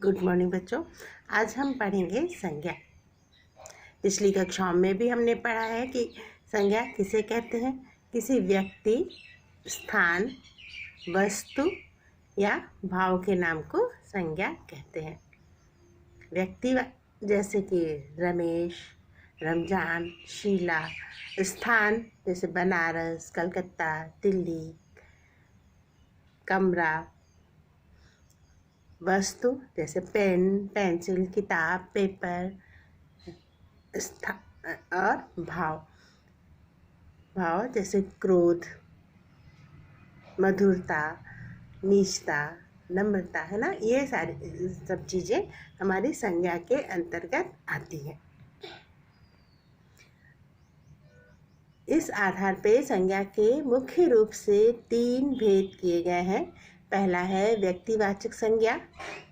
Good morning बच्चों। आज हम पढ़ेंगे संज्ञा। पिछली कक्षाओं में भी हमने पढ़ा है कि संज्ञा किसे कहते हैं। किसी व्यक्ति, स्थान, वस्तु या भाव के नाम को संज्ञा कहते हैं। व्यक्ति जैसे कि रमेश, रमजान, शीला। स्थान जैसे बनारस, कलकत्ता, दिल्ली। कमरा। वस्तु जैसे पेन, पेंसिल, किताब, पेपर। और भाव जैसे क्रोध, मधुरता, नीचता, नम्रता, है ना। ये सारी सब चीज़ें हमारी संज्ञा के अंतर्गत आती हैं। इस आधार पे संज्ञा के मुख्य रूप से 3 भेद किए गए हैं। पहला है व्यक्तिवाचक संज्ञा,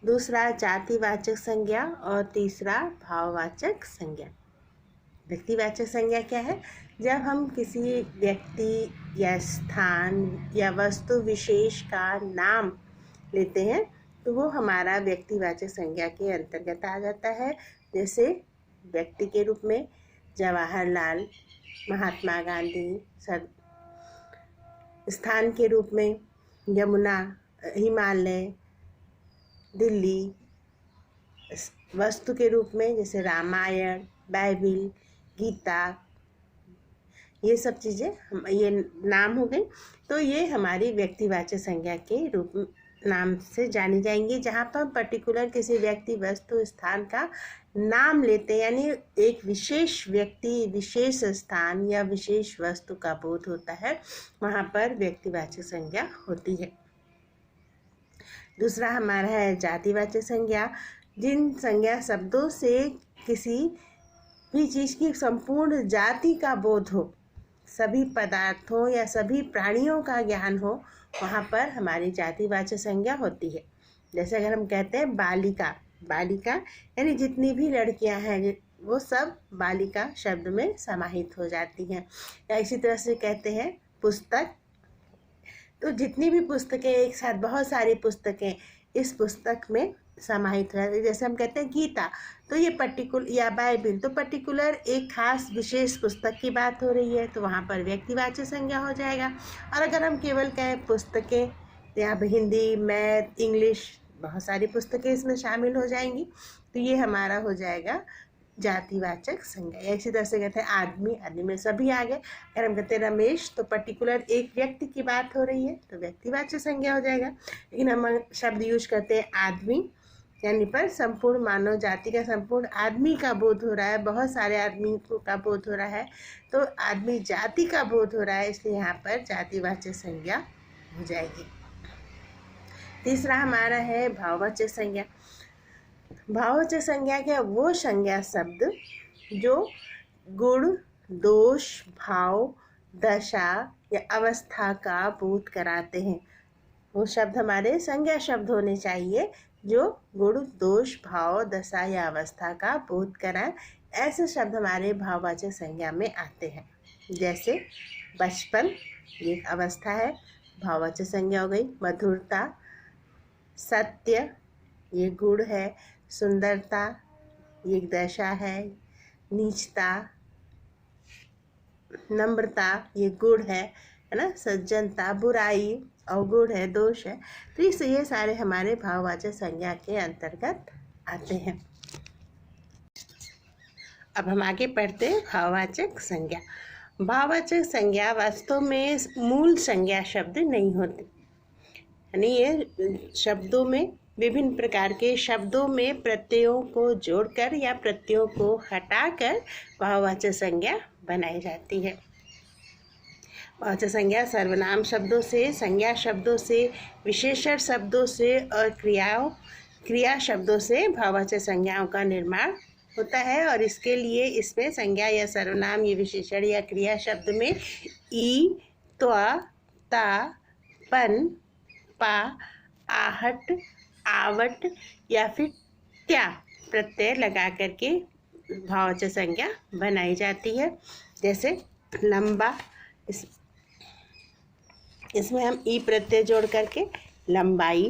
दूसरा जातिवाचक संज्ञा और तीसरा भाववाचक संज्ञा। व्यक्तिवाचक संज्ञा क्या है? जब हम किसी व्यक्ति या स्थान या वस्तु विशेष का नाम लेते हैं तो वो हमारा व्यक्तिवाचक संज्ञा के अंतर्गत आ जाता है। जैसे व्यक्ति के रूप में जवाहरलाल, महात्मा गांधी। स्थान के रूप में यमुना, हिमालय, दिल्ली। वस्तु के रूप में जैसे रामायण, बाइबिल, गीता। ये सब चीज़ें ये नाम हो गई। तो ये हमारी व्यक्तिवाचक संज्ञा के रूप नाम से जानी जाएंगी, जहाँ पर पर्टिकुलर किसी व्यक्ति, वस्तु, स्थान का नाम लेते हैं, यानी एक विशेष व्यक्ति, विशेष स्थान या विशेष वस्तु का बोध होता है, वहाँ पर व्यक्तिवाचक संज्ञा होती है। दूसरा हमारा है जातिवाचक संज्ञा। जिन संज्ञा शब्दों से किसी भी चीज़ की संपूर्ण जाति का बोध हो, सभी पदार्थों या सभी प्राणियों का ज्ञान हो, वहाँ पर हमारी जातिवाचक संज्ञा होती है। जैसे अगर हम कहते हैं बालिका, बालिका यानी जितनी भी लड़कियाँ हैं वो सब बालिका शब्द में समाहित हो जाती हैं। या इसी तरह से कहते हैं पुस्तक, तो जितनी भी पुस्तकें एक साथ, बहुत सारी पुस्तकें इस पुस्तक में समाहित हो जाती है। जैसे हम कहते हैं गीता, तो ये पर्टिकुलर, या बाइबिल, तो पर्टिकुलर एक खास विशेष पुस्तक की बात हो रही है, तो वहाँ पर व्यक्तिवाचक संज्ञा हो जाएगा। और अगर हम केवल कहें पुस्तकें, यहाँ पर हिंदी, मैथ, इंग्लिश, बहुत सारी पुस्तकें इसमें शामिल हो जाएंगी, तो ये हमारा हो जाएगा जातिवाचक संज्ञा। इसी तरह से कहते हैं आदमी, आदमी में सभी आ गए। अगर हम कहते हैं रमेश, तो पर्टिकुलर एक व्यक्ति की बात हो रही है, तो व्यक्तिवाचक संज्ञा हो जाएगा। लेकिन हम शब्द यूज करते हैं आदमी, यानी पर संपूर्ण मानव जाति का, संपूर्ण आदमी का बोध हो रहा है, बहुत सारे आदमी का बोध हो रहा है, तो आदमी जाति का बोध हो रहा है, इसलिए यहाँ पर जातिवाचक संज्ञा हो जाएगी। तीसरा हमारा है भाववाचक संज्ञा। भाववाचक संज्ञा क्या? वो संज्ञा शब्द जो गुण, दोष, भाव, दशा या अवस्था का बोध कराते हैं। वो शब्द हमारे संज्ञा शब्द होने चाहिए जो गुण, दोष, भाव, दशा या अवस्था का बोध कराएं। ऐसे शब्द हमारे भाववाचक संज्ञा में आते हैं। जैसे बचपन, ये एक अवस्था है, भाववाचक संज्ञा हो गई। मधुरता, सत्य, ये गुण है। सुंदरता, ये एक दशा है। नीचता, नम्रता, ये गुण है ना। सज्जनता, बुराई, अवगुण है, दोष है। तो ये सारे हमारे भाववाचक संज्ञा के अंतर्गत आते हैं। अब हम आगे पढ़ते हैं भाववाचक संज्ञा। भाववाचक संज्ञा वास्तव में मूल संज्ञा शब्द नहीं होती, यानी ये शब्दों में, विभिन्न प्रकार के शब्दों में प्रत्ययों को जोड़कर या प्रत्ययों को हटाकर भाववाचक संज्ञा बनाई जाती है। भाववाचक संज्ञा सर्वनाम शब्दों से, संज्ञा शब्दों से, विशेषण शब्दों से और क्रिया शब्दों से भाववाचक संज्ञाओं का निर्माण होता है। और इसके लिए इसमें संज्ञा या सर्वनाम, ये विशेषण या क्रिया शब्द में ई, त्वा, ता, पन, पा, आहट, आवट या फिर त्या प्रत्यय लगा करके भाववाचक संज्ञा बनाई जाती है। जैसे लंबा, इसमें हम ई प्रत्यय जोड़ करके लंबाई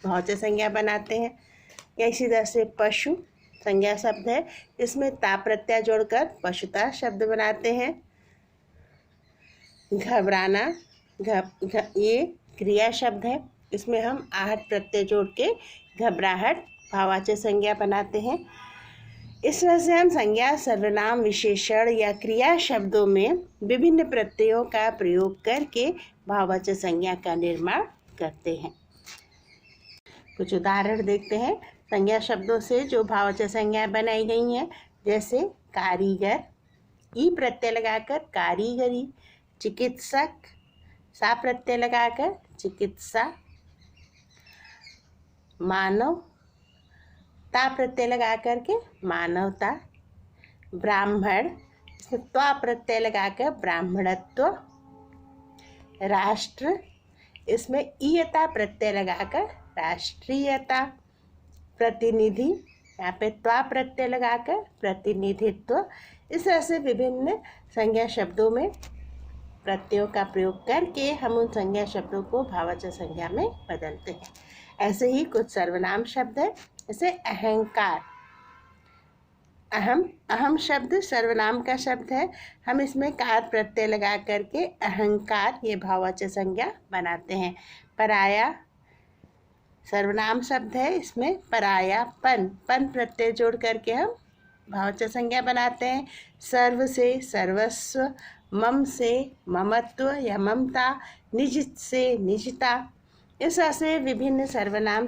भाववाचक संज्ञा बनाते हैं। या इसी तरह से पशु संज्ञा शब्द है, इसमें ता प्रत्यय जोड़कर पशुता शब्द बनाते हैं। घबराना ये क्रिया शब्द है, इसमें हम आहट प्रत्यय जोड़ के घबराहट भाववाचक संज्ञा बनाते हैं। इस तरह से हम संज्ञा, सर्वनाम, विशेषण या क्रिया शब्दों में विभिन्न प्रत्ययों का प्रयोग करके भाववाचक संज्ञा का निर्माण करते हैं। कुछ उदाहरण देखते हैं संज्ञा शब्दों से जो भाववाचक संज्ञाएं बनाई गई हैं, जैसे कारीगर, ई प्रत्यय लगाकर कारीगरी, चिकित्सक, सा प्रत्यय लगाकर चिकित्सा, मानव, ता प्रत्यय लगा करके मानवता, ब्राह्मण, इसमें त्वा प्रत्यय लगाकर ब्राह्मणत्व, राष्ट्र, इसमें ईयता प्रत्यय लगाकर राष्ट्रीयता, प्रतिनिधि, यहाँ पे त्वा प्रत्यय लगाकर प्रतिनिधित्व। इस तरह से विभिन्न संज्ञा शब्दों में प्रत्ययों का प्रयोग करके हम उन संज्ञा शब्दों को भाववाचक संज्ञा में बदलते हैं। ऐसे ही कुछ सर्वनाम शब्द है, जैसे अहंकार। अहम शब्द सर्वनाम का शब्द है, हम इसमें कार प्रत्यय लगा करके अहंकार ये भाववाचक संज्ञा बनाते हैं। पराया सर्वनाम शब्द है, इसमें परायापन पन प्रत्यय जोड़ करके हम भाववाचक संज्ञा बनाते हैं। सर्व से सर्वस्व, मम से ममत्व या ममता, निज से निजता। इस तरह से विभिन्न सर्वनाम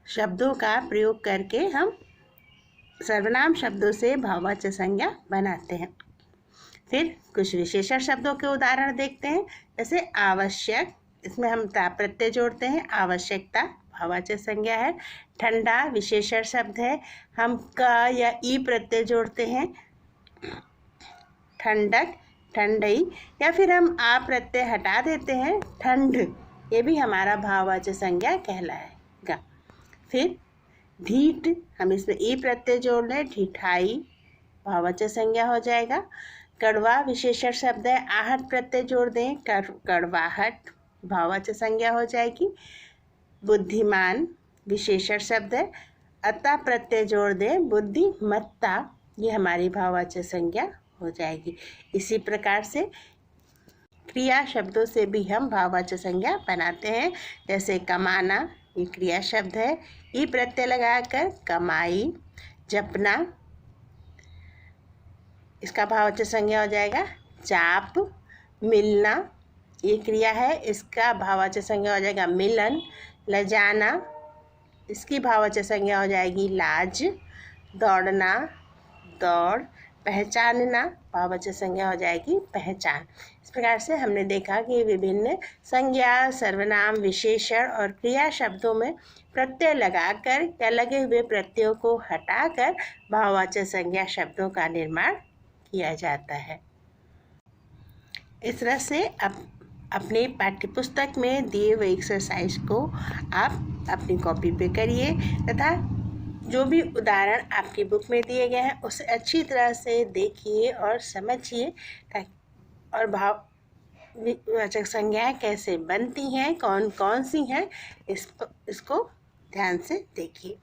शब्दों का प्रयोग करके हम सर्वनाम शब्दों से भाववाचक संज्ञा बनाते हैं। फिर कुछ विशेषण शब्दों के उदाहरण देखते हैं, जैसे आवश्यक, इसमें हम ता प्रत्यय जोड़ते हैं, आवश्यकता भाववाचक संज्ञा है। ठंडा विशेषण शब्द है, हम क या ई प्रत्यय जोड़ते हैं, ठंडक, ठंडई, या फिर हम आ प्रत्यय हटा देते हैं, ठंड, ये भी हमारा भाववाचक संज्ञा कहलाएगा। फिर ढीठ, हम इसमें ई प्रत्यय जोड़ लें, ढिठाई भाववाचक संज्ञा हो जाएगा। कड़वा विशेषण शब्द है, आहट प्रत्यय जोड़ दें, कड़वाहट भाववाचक संज्ञा हो जाएगी। बुद्धिमान विशेषण शब्द है, अता प्रत्यय जोड़ दें, बुद्धिमत्ता, ये हमारी भाववाचक संज्ञा हो जाएगी। इसी प्रकार से क्रिया शब्दों से भी हम भाववाचक संज्ञा बनाते हैं, जैसे कमाना ये क्रिया शब्द है, ई प्रत्यय लगाकर कमाई। जपना, इसका भाववाचक संज्ञा हो जाएगा चाप। मिलना ये क्रिया है, इसका भाववाचक संज्ञा हो जाएगा मिलन। लजाना, इसकी भाववाचक संज्ञा हो जाएगी लाज। दौड़ना, दौड़। पहचानना भाववाचक संज्ञा हो जाएगी पहचान। इस प्रकार से हमने देखा कि विभिन्न संज्ञा, सर्वनाम, विशेषण और क्रिया शब्दों में प्रत्यय लगाकर या लगे हुए प्रत्ययों को हटाकर भाववाचक संज्ञा शब्दों का निर्माण किया जाता है। इस तरह से अपने पाठ्यपुस्तक में दिए हुए एक्सरसाइज को आप अपनी कॉपी पे करिए तथा जो भी उदाहरण आपकी बुक में दिए गए हैं उसे अच्छी तरह से देखिए और समझिए, और भाववाचक संज्ञाएं कैसे बनती हैं, कौन कौन सी हैं, इसको ध्यान से देखिए।